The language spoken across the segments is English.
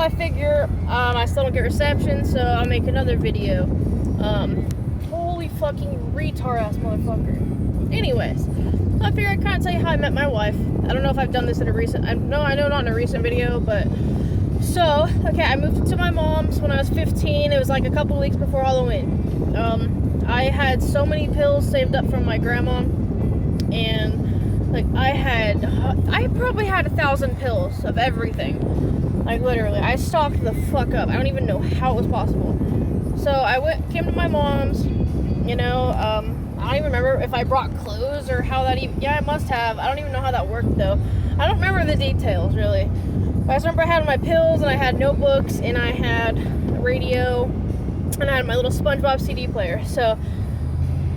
I figure I still don't get reception, so I'll make another video. Holy fucking retard ass motherfucker. Anyways, so I figure I'd kind of tell you how I met my wife. I don't know if I've done this in a recent, I know not in a recent video, but so, okay, I moved to my mom's when I was 15. It was like a couple weeks before Halloween. I had so many pills saved up from my grandma, and like I probably had 1,000 pills of everything. Like literally, I stocked the fuck up. I don't even know how it was possible. So I came to my mom's, you know, I don't even remember if I brought clothes or how that even, yeah, I must have. I don't even know how that worked though. I don't remember the details really. But I just remember I had my pills and I had notebooks and I had a radio and I had my little SpongeBob CD player. So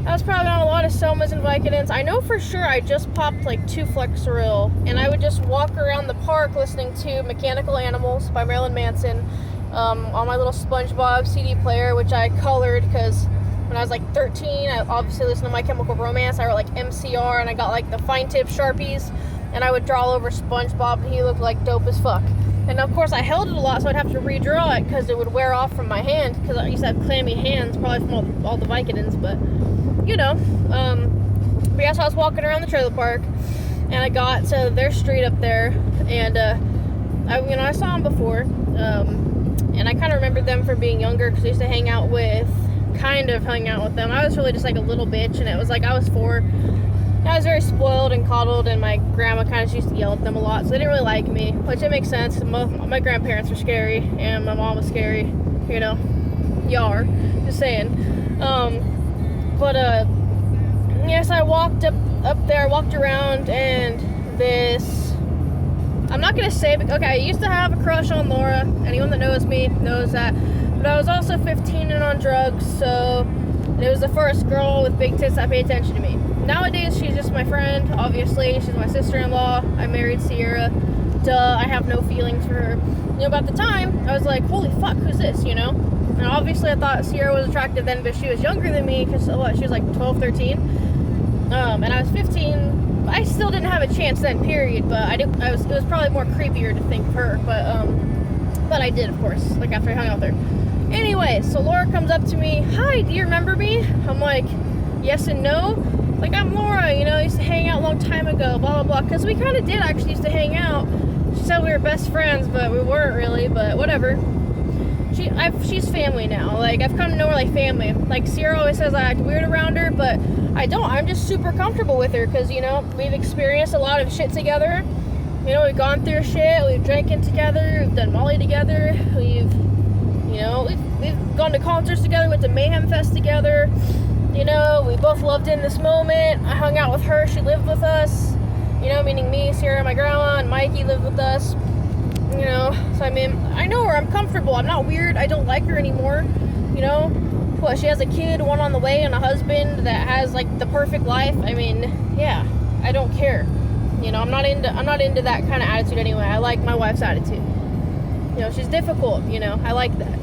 I was probably on a lot of Somas and Vicodins. I know for sure I just popped like 2 Flexeril, and I would just walk around the park listening to Mechanical Animals by Marilyn Manson on my little SpongeBob CD player, which I colored because when I was like 13, I obviously listened to My Chemical Romance. I wrote like MCR, and I got like the fine tip Sharpies, and I would draw all over SpongeBob, and he looked like dope as fuck. And of course I held it a lot, so I'd have to redraw it because it would wear off from my hand, because I used to have clammy hands, probably from all the Vicodins, but you know. But yeah, so I was walking around the trailer park, and I got to their street up there, and I saw them before, and I kind of remembered them from being younger because I used to hang out with them. I was really just like a little bitch, and it was like I was 4. I was very spoiled and coddled, and my grandma kind of used to yell at them a lot, so they didn't really like me, which it makes sense. My grandparents were scary, and my mom was scary, you know. Yar, just saying. But yes, I walked up there, walked around, and this, I'm not gonna say, okay, I used to have a crush on Laura. Anyone that knows me knows that. But I was also 15 and on drugs, so it was the first girl with big tits that paid attention to me. Nowadays, she's just my friend, obviously. She's my sister-in-law. I married Sierra. Duh, I have no feelings for her. You know, but at the time, I was like, holy fuck, who's this, you know? And obviously, I thought Sierra was attractive then, but she was younger than me, because what, she was like 12, 13? And I was 15. I still didn't have a chance then, period, but it was probably more creepier to think of her, but I did, of course, like after I hung out with her. Anyway, so Laura comes up to me, hi, do you remember me? I'm like, yes and no. Like, I'm Laura, you know, I used to hang out a long time ago, blah, blah, blah, because we kind of did actually used to hang out. She said we were best friends, but we weren't really, but whatever. She's family now. Like, I've come to know her like family. Like, Sierra always says I act weird around her, but I don't. I'm just super comfortable with her, because, you know, we've experienced a lot of shit together. You know, we've gone through shit, we've drinking together, we've done Molly together, we've gone to concerts together, went to Mayhem Fest together. You know, we both loved in this moment. I hung out with her, she lived with us. You know, meaning me, Sierra, my grandma, and Mikey lived with us. You know, so I mean, I know her, I'm comfortable, I'm not weird, I don't like her anymore. You know, what, she has a kid, one on the way, and a husband that has like the perfect life. I mean, yeah, I don't care. You know, I'm not into that kind of attitude anyway. I like my wife's attitude. You know, she's difficult, you know, I like that.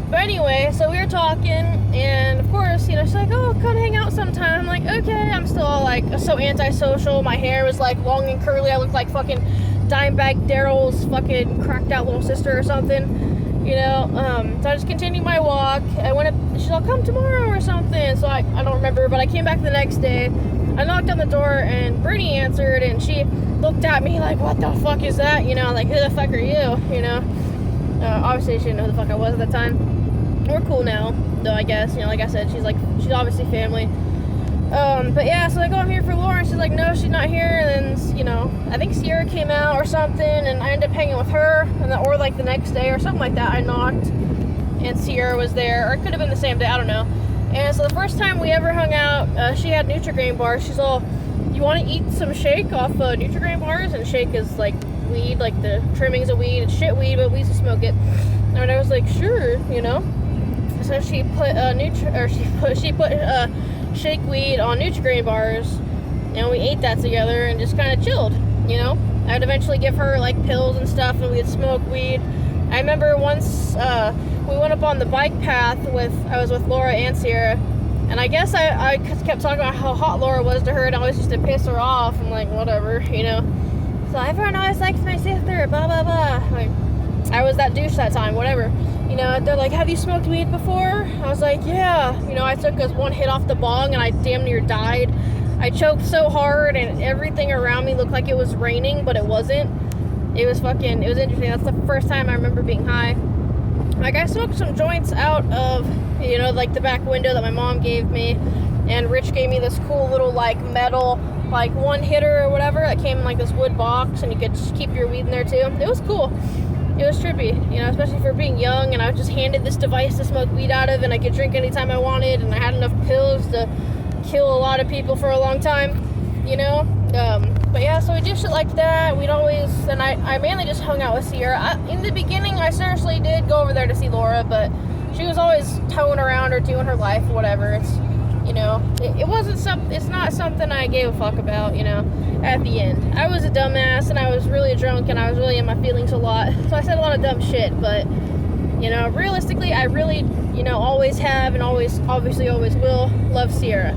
But anyway, so we were talking, and of course, you know, she's like, oh, come hang out sometime. I'm like, okay. I'm still all like so antisocial. My hair was like long and curly. I looked like fucking Dimebag Daryl's fucking cracked out little sister or something, you know. So I just continued my walk. I went up, she's like, come tomorrow or something. So I don't remember, but I came back the next day. I knocked on the door, and Brittany answered, and she looked at me like, what the fuck is that? You know, like, who the fuck are you? You know. Obviously she didn't know who the fuck I was at the time. We're cool now, though, I guess. You know, like I said, she's obviously family. But yeah, so I go, I'm here for Laura, and she's like, no, she's not here. And then, you know, I think Sierra came out or something, and I ended up hanging with her, and then, or like the next day or something like that. I knocked, and Sierra was there, or it could have been the same day, I don't know. And so the first time we ever hung out, she had Nutri-Grain bars. She's all, you want to eat some shake off Nutri-Grain bars? And shake is like weed, like the trimmings of weed. It's shit weed, but we used to smoke it. And I was like, sure, you know. So she put shake weed on Nutri-Grain bars, and we ate that together and just kind of chilled, you know. I'd eventually give her like pills and stuff, and we'd smoke weed. I remember once we went up on the bike path I was with Laura and Sierra, and I guess I kept talking about how hot Laura was to her, and I always used to piss her off. I'm like, whatever, you know. So everyone always likes my sister, blah blah blah. Like, I that douche that time, whatever. You know, they're like, have you smoked weed before? I was like, yeah. You know, I took this one hit off the bong and I damn near died. I choked so hard and everything around me looked like it was raining, but it wasn't. It was interesting. That's the first time I remember being high. Like, I smoked some joints out of, you know, like the back window that my mom gave me. And Rich gave me this cool little, like, metal, like, one hitter or whatever that came in, like, this wood box. And you could just keep your weed in there, too. It was cool. It was trippy, you know, especially for being young, and I was just handed this device to smoke weed out of, and I could drink anytime I wanted, and I had enough pills to kill a lot of people for a long time, you know. But yeah, so we did shit like that. We'd always, and I mainly just hung out with Sierra. In the beginning, I seriously did go over there to see Laura, but she was always towing around or doing her life or whatever. It's, you know, it's not something I gave a fuck about, you know, at the end. I was a dumbass, and I was really drunk, and I was really in my feelings a lot, so I said a lot of dumb shit, but, you know, realistically, I really, you know, always have, and obviously always will, love Sierra.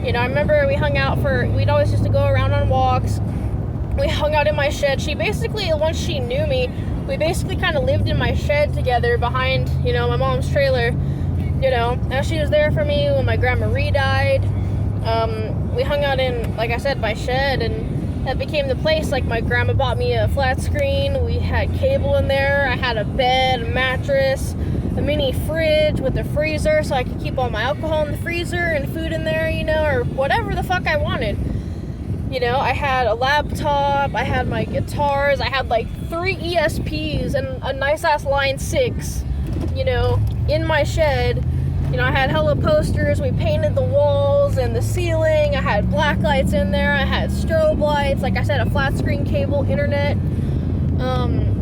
You know, I remember we'd always just to go around on walks. We hung out in my shed. She basically, once she knew me, we basically kind of lived in my shed together behind, you know, my mom's trailer. You know, and she was there for me when my grandma died. We hung out in, like I said, my shed, and that became the place. Like, my grandma bought me a flat screen. We had cable in there. I had a bed, a mattress, a mini fridge with a freezer so I could keep all my alcohol in the freezer and food in there, you know, or whatever the fuck I wanted. You know, I had a laptop, I had my guitars, I had like 3 ESPs and a nice-ass Line 6, you know, in my shed. You know, I had hella posters, we painted the walls and the ceiling, I had black lights in there, I had strobe lights, like I said, a flat screen cable, internet.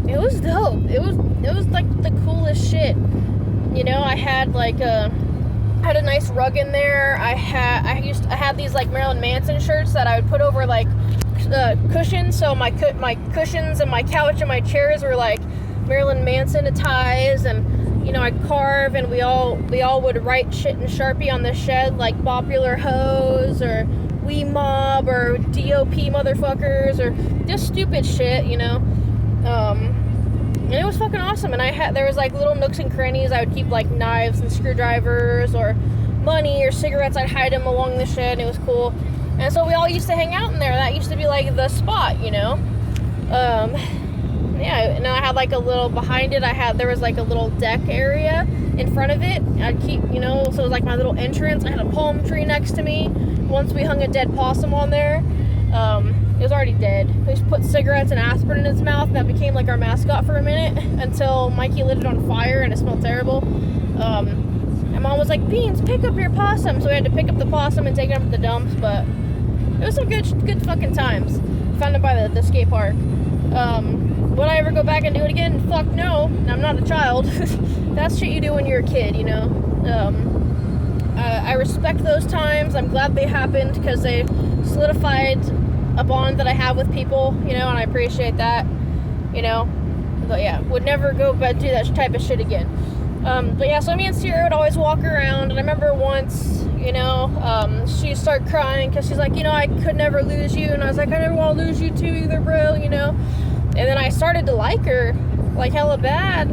It was dope. It was like the coolest shit. You know, I had like I had a nice rug in there. I had these like Marilyn Manson shirts that I would put over like cushions, so my cushions and my couch and my chairs were like Marilyn Manson-atized, and you know, I'd carve, and we all would write shit in Sharpie on the shed, like Popular Hose or We Mob or DOP motherfuckers or just stupid shit, you know. And it was fucking awesome. And there was like little nooks and crannies. I would keep like knives and screwdrivers or money or cigarettes. I'd hide them along the shed. It was cool. And so we all used to hang out in there. That used to be like the spot, you know. Yeah, and I had like a little behind it. There was like a little deck area in front of it. I'd keep, you know, so it was like my little entrance. I had a palm tree next to me. Once we hung a dead possum on there. It was already dead. We just put cigarettes and aspirin in its mouth, and that became like our mascot for a minute until Mikey lit it on fire and it smelled terrible. My mom was like, Beans, pick up your possum. So we had to pick up the possum and take it up to the dumps, but it was some good fucking times. Found it by the skate park. Would I ever go back and do it again? Fuck no. I'm not a child. That's shit you do when you're a kid, you know. I respect those times. I'm glad they happened because they solidified a bond that I have with people, you know, and I appreciate that, you know. But yeah, would never go back do that type of shit again. But yeah, so me and Sierra would always walk around, and I remember once, you know, she started crying because she's like, you know, I could never lose you, and I was like, I never want to lose you too either, bro, you know. And then I started to like her, like hella bad.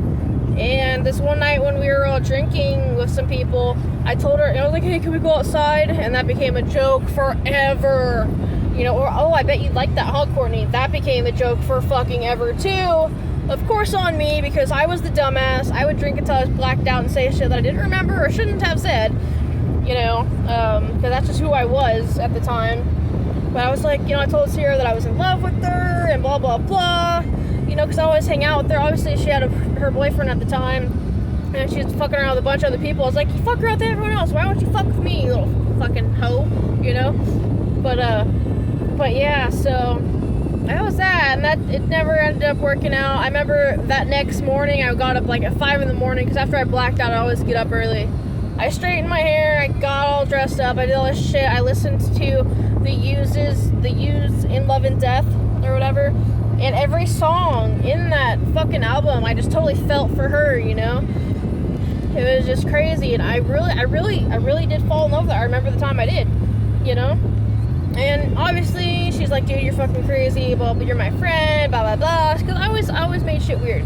And this one night when we were all drinking with some people, I told her, and I was like, hey, can we go outside? And that became a joke forever. You know, or, oh, I bet you'd like that, huh, Courtney? That became a joke for fucking ever, too. Of course on me, because I was the dumbass. I would drink until I was blacked out and say shit that I didn't remember or shouldn't have said. You know, because that's just who I was at the time. But I was like, you know, I told Sierra that I was in love with her and blah, blah, blah. You know, because I always hang out with her. Obviously, she had her boyfriend at the time. And she was fucking around with a bunch of other people. I was like, you fuck her out there, everyone else. Why don't you fuck with me, you little fucking hoe? You know? But yeah, so that was that, and that it never ended up working out. I remember that next morning I got up like at 5 in the morning because after I blacked out I always get up early. I straightened my hair, I got all dressed up, I did all this shit. I listened to the Used in Love and Death or whatever, and every song in that fucking album I just totally felt for her, you know. It was just crazy, and I really did fall in love with her. I remember the time I did, you know. And obviously, she's like, dude, you're fucking crazy, blah, but you're my friend, blah, blah, blah. Because I always made shit weird.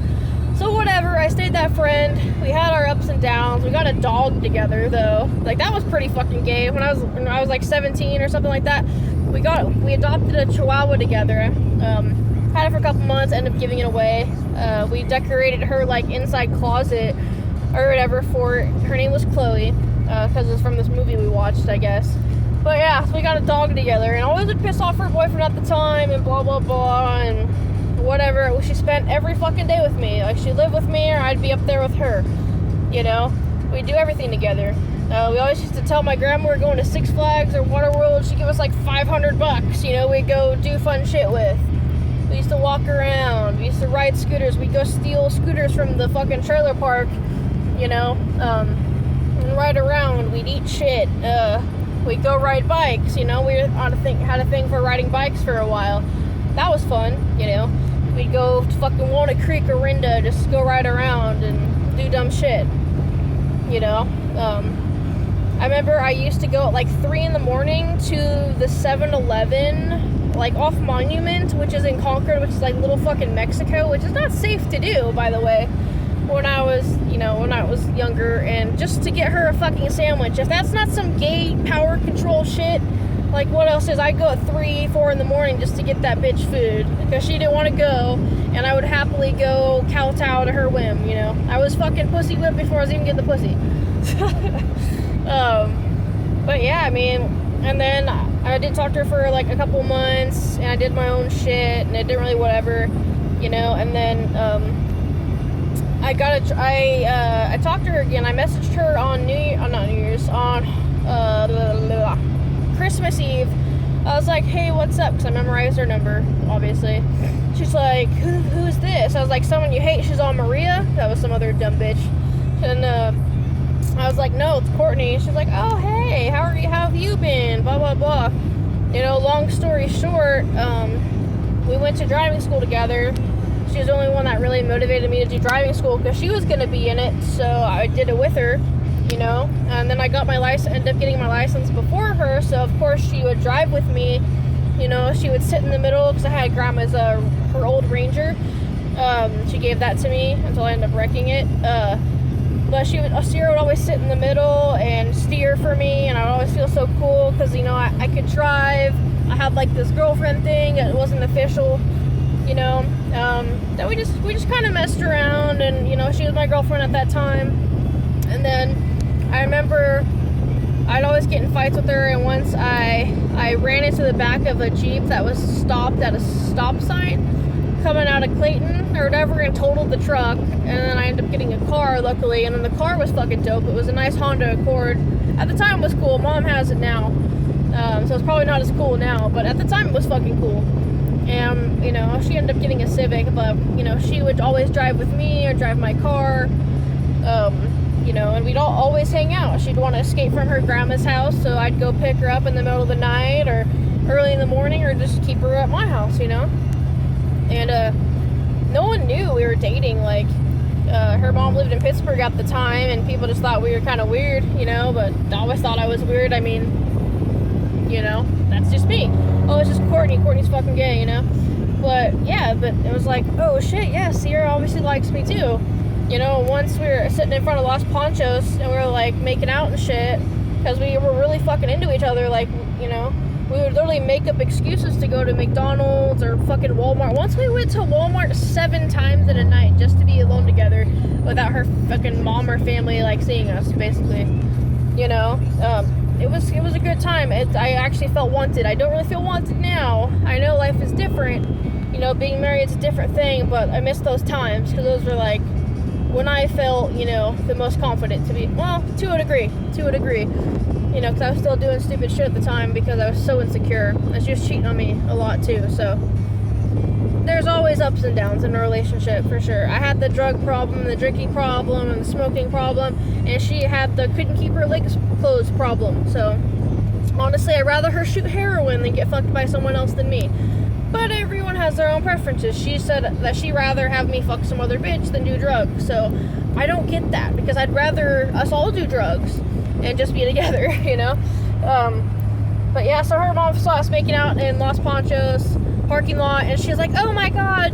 So whatever, I stayed that friend. We had our ups and downs. We got a dog together though. Like that was pretty fucking gay. When I was like 17 or something like that, we adopted a Chihuahua together. Had it for a couple months, ended up giving it away. We decorated her like inside closet or whatever for her name was Chloe, because it's from this movie we watched, I guess. But yeah, so we got a dog together, and always would piss off her boyfriend at the time, and blah blah blah, and whatever. She spent every fucking day with me. Like she lived with me, or I'd be up there with her. You know, we'd do everything together. We always used to tell my grandma we're going to Six Flags or Waterworld. She'd give us like $500. You know, we'd go do fun shit with. We used to walk around. We used to ride scooters. We'd go steal scooters from the fucking trailer park. You know, and ride around. We'd eat shit. We'd go ride bikes. You know, we had a thing for riding bikes for a while. That was fun. You know, we'd go to fucking Walnut Creek or Rinda, just go ride around and do dumb shit. You know, I remember I used to go at like 3 in the morning to the 7-Eleven, like off Monument, which is in Concord, which is like little fucking Mexico, which is not safe to do, by the way, when I was younger, and just to get her a fucking sandwich. If that's not some gay power control shit, like what else is? I'd go at 3, 4 in the morning just to get that bitch food, because she didn't want to go, and I would happily go kowtow to her whim, you know. I was fucking pussy whipped before I was even getting the pussy. But yeah, I mean, and then I did talk to her for like a couple months, and I did my own shit, and it didn't really whatever, you know. And then I talked to her again. I messaged her on Christmas Eve. I was like, hey, what's up? Because I memorized her number, obviously. She's like, who's this? I was like, someone you hate. She's on Maria. That was some other dumb bitch. And I was like, no, it's Courtney. She's like, oh, hey, how have you been? Blah, blah, blah. You know, long story short, we went to driving school together. She was the only one that really motivated me to do driving school, because she was going to be in it, so I did it with her, you know. And then I got my license, ended up getting my license before her, so of course she would drive with me. You know, she would sit in the middle, because I had grandma's, her old Ranger. She gave that to me until I ended up wrecking it. But Sierra would always sit in the middle and steer for me, and I would always feel so cool, because, you know, I could drive. I had like this girlfriend thing. It wasn't official, you know. That we just kind of messed around, and, you know, she was my girlfriend at that time. And then I remember I'd always get in fights with her, and once I ran into the back of a Jeep that was stopped at a stop sign coming out of Clayton or whatever, and totaled the truck. And then I ended up getting a car, luckily, and then the car was fucking dope. It was a nice Honda Accord. At the time it was cool. Mom has it now, so it's probably not as cool now, but at the time it was fucking cool. And, you know, she ended up getting a Civic, but, you know, she would always drive with me or drive my car, you know, and we'd always hang out. She'd want to escape from her grandma's house, so I'd go pick her up in the middle of the night or early in the morning, or just keep her at my house, you know. And no one knew we were dating. Like, her mom lived in Pittsburgh at the time, and people just thought we were kind of weird, you know, but I always thought I was weird. I mean, you know, that's just me. Oh, it's just Courtney. Courtney's fucking gay, you know. But yeah, but it was like, oh shit, yeah, Sierra obviously likes me too. You know, once we were sitting in front of Los Ponchos, and we were like making out and shit, because we were really fucking into each other. Like, you know, we would literally make up excuses to go to McDonald's or fucking Walmart. Once we went to Walmart 7 times in a night just to be alone together without her fucking mom or family, like, seeing us, basically. You know, it was a good time. I actually felt wanted. I don't really feel wanted now. I know life is different. You know, being married is a different thing, but I miss those times, because those were like when I felt, you know, the most confident to be, well, to a degree, you know, because I was still doing stupid shit at the time because I was so insecure. I was just cheating on me a lot too, so there's always ups and downs in a relationship, for sure. I had the drug problem, the drinking problem, and the smoking problem, and she had the couldn't keep her legs closed problem. So honestly, I'd rather her shoot heroin than get fucked by someone else than me. But everyone has their own preferences. She said that she'd rather have me fuck some other bitch than do drugs. So I don't get that, because I'd rather us all do drugs and just be together, you know? But yeah, so her mom saw us making out in Los Ponchos. parking lot, and she was like, oh my god,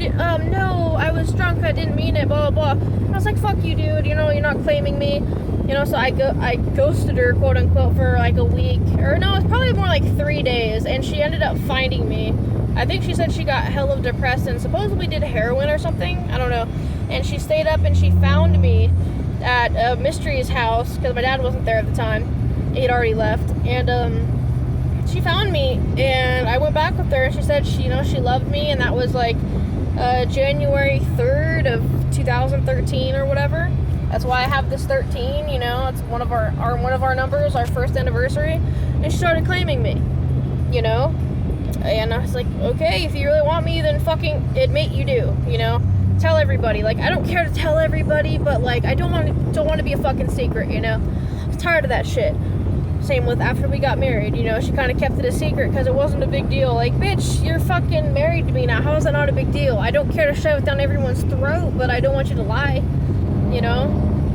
no, I was drunk, I didn't mean it, blah, blah, blah. I was like, fuck you, dude, you know, you're not claiming me, you know, so I ghosted her, quote unquote, for like a week, or no, it's probably more like 3 days, and she ended up finding me. I think she said she got hell of depressed and supposedly did heroin or something, I don't know, and she stayed up and she found me at Mystery's house, because my dad wasn't there at the time, he'd already left, and, she found me, and I went back with her, and she said she loved me, and that was like January 3rd of 2013 or whatever. That's why I have this 13, you know, it's one of our numbers, our first anniversary, and she started claiming me, you know, and I was like, okay, if you really want me, then fucking admit you do, you know, tell everybody. Like, I don't care to tell everybody, but like, I don't want to be a fucking secret, you know. I'm tired of that shit. Same with after we got married, you know, she kind of kept it a secret because it wasn't a big deal. Like, bitch, you're fucking married to me now. How is that not a big deal? I don't care to shove it down everyone's throat, but I don't want you to lie, you know?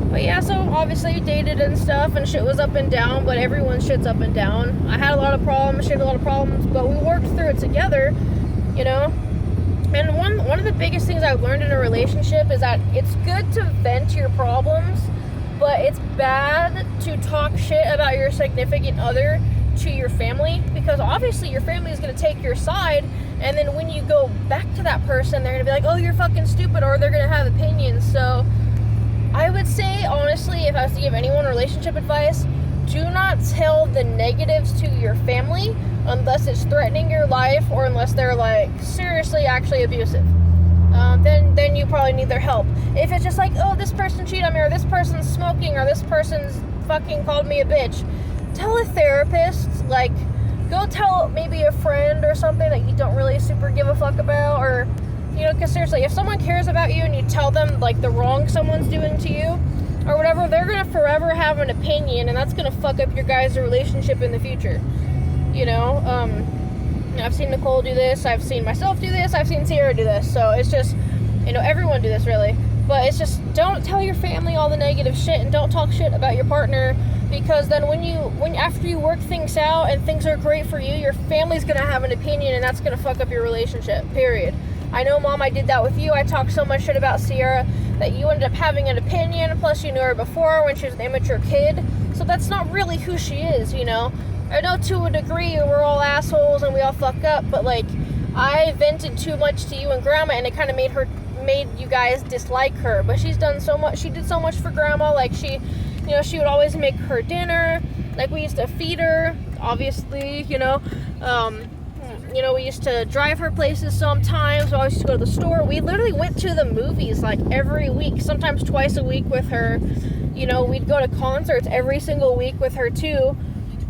But yeah, so obviously we dated and stuff, and shit was up and down, but everyone's shit's up and down. I had a lot of problems, she had a lot of problems, but we worked through it together, you know? And one of the biggest things I've learned in a relationship is that it's good to vent your problems, but it's bad to talk shit about your significant other to your family, because obviously your family is going to take your side, and then when you go back to that person, they're going to be like, oh, you're fucking stupid, or they're going to have opinions. So I would say, honestly, if I was to give anyone relationship advice, do not tell the negatives to your family unless it's threatening your life, or unless they're like seriously actually abusive. Then you probably need their help. If it's just like, oh, this person cheated on me, or this person's smoking, or this person's fucking called me a bitch, tell a therapist. Like, go tell maybe a friend or something that you don't really super give a fuck about, or, you know, because seriously, if someone cares about you and you tell them like the wrong someone's doing to you or whatever, they're gonna forever have an opinion, and that's gonna fuck up your guys' relationship in the future, you know. I've seen Nicole do this, I've seen myself do this, I've seen Sierra do this, so it's just, you know, everyone do this really, but it's just, don't tell your family all the negative shit, and don't talk shit about your partner, because then after you work things out and things are great for you, your family's gonna have an opinion, and that's gonna fuck up your relationship, period. I know, Mom, I did that with you. I talked so much shit about Sierra that you ended up having an opinion, plus you knew her before when she was an immature kid, so that's not really who she is, you know. I know to a degree we're all assholes and we all fuck up, but like, I vented too much to you and Grandma, and it kind of made you guys dislike her. But she did so much for Grandma. Like, she would always make her dinner. Like, we used to feed her, obviously, you know. We used to drive her places sometimes. We always used to go to the store. We literally went to the movies like every week, sometimes twice a week with her. You know, we'd go to concerts every single week with her too.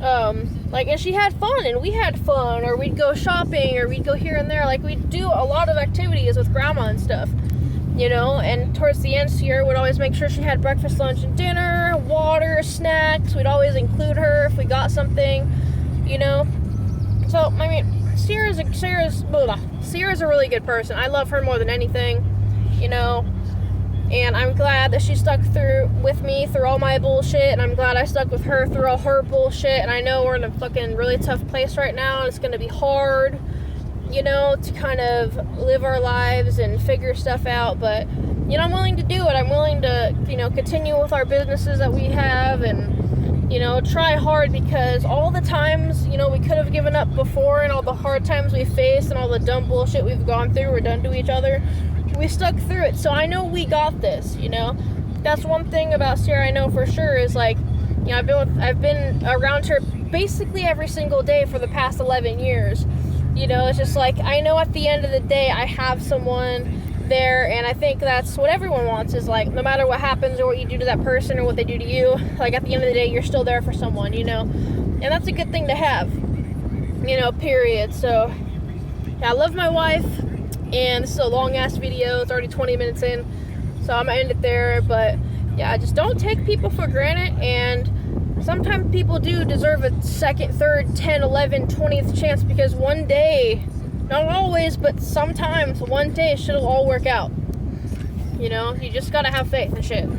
And she had fun, and we had fun, or we'd go shopping, or we'd go here and there. Like, we'd do a lot of activities with Grandma and stuff, you know. And towards the end, Sierra would always make sure she had breakfast, lunch, and dinner, water, snacks. We'd always include her if we got something, you know. So, I mean, Sierra's a really good person. I love her more than anything, you know. And I'm glad that she stuck with me through all my bullshit, and I'm glad I stuck with her through all her bullshit. And I know we're in a fucking really tough place right now, and it's gonna be hard, you know, to kind of live our lives and figure stuff out. But, you know, I'm willing to do it. I'm willing to, you know, continue with our businesses that we have, and, you know, try hard, because all the times, you know, we could have given up before, and all the hard times we faced, and all the dumb bullshit we've gone through or done to each other, we stuck through it. So I know we got this, you know. That's one thing about Sierra I know for sure, is like, you know, I've been around her basically every single day for the past 11 years. You know, it's just like, I know at the end of the day I have someone there, and I think that's what everyone wants, is like, no matter what happens or what you do to that person or what they do to you, like, at the end of the day you're still there for someone, you know. And that's a good thing to have, you know, period. So yeah, I love my wife. And this is a long ass video. It's already 20 minutes in, so I'm gonna end it there. But yeah, just don't take people for granted, and sometimes people do deserve a second, third, 10, 11, 20th chance, because one day, not always, but sometimes one day, shit'll all work out. You know, you just gotta have faith and shit.